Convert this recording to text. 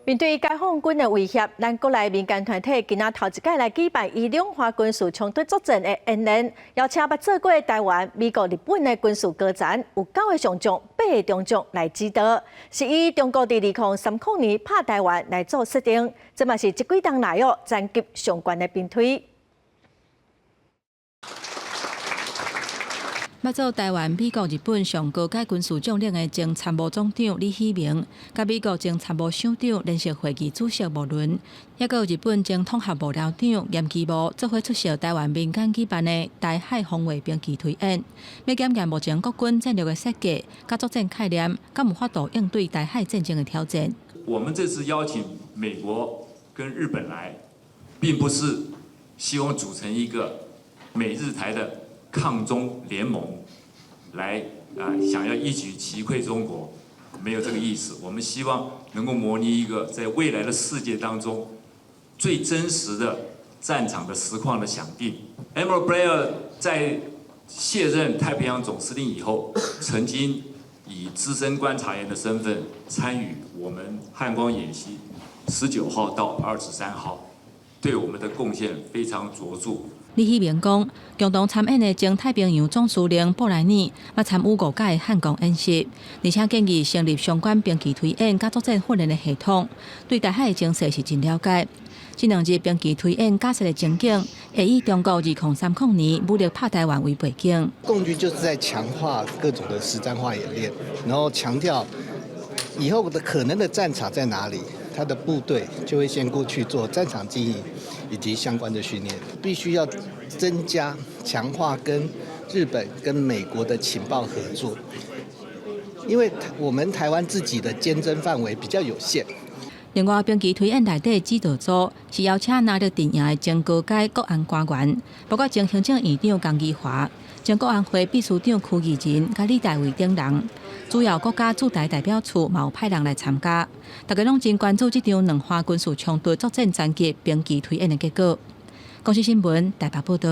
面对解放军的威胁，咱国内民间团体今仔头一届来举办以两化军事冲突作战的演练，邀请捌做过台湾、美国、日本的军事高层，有9个上将、8个中将来指导，是以中国伫2030年拍台湾来做设定，这嘛是这几冬来战级相关的兵推。 捌做台湾、美国、日本上高阶军事将领的前参谋总长李喜明，甲美国前参谋省长联席会议主席吴伦，也有日本前统合幕僚长严基武做伙出席台湾民间举办的台海防卫兵棋推演，要检验目前国军战略的设计、甲作战概念，敢有法度应对台海战争的挑战。我们这次邀请美国跟日本来，并不是希望组成一个美日台的 抗中联盟来想要一举击溃中国，没有这个意思。我们希望能够模拟一个在未来的世界当中最真实的战场的实况的想定。Admiral Blair 在卸任太平洋总司令以后，曾经以资深观察员的身份参与我们汉光演习19号到23号，对我们的贡献非常卓著。 李喜明讲，共同参演的前太平洋总司令布莱尼，捌参与5届汉光演习，而且建议成立相关兵棋推演甲作战训练的系统，对台海的情势是真了解。这2日兵棋推演假设的情景，会以中国2030年武力拍台湾为背景。共军就是在强化各种的实战化演练，然后强调以后的可能的战场在哪里。 他的部队就会先过去做战场经营以及相关的训练，必须要增加、强化跟日本、跟美国的情报合作，因为我们台湾自己的监侦范围比较有限。另外，兵棋推演内底指导组是邀请拿着电影的前高阶国安官员，包括前行政院长江宜华、前国安会秘书长邱义仁、甲李大卫等人。 主要国家驻台代表处嘛有派人来参加，大家拢真关注这场2化军事冲突作战战级兵棋推演的结果。公司新闻台北报道。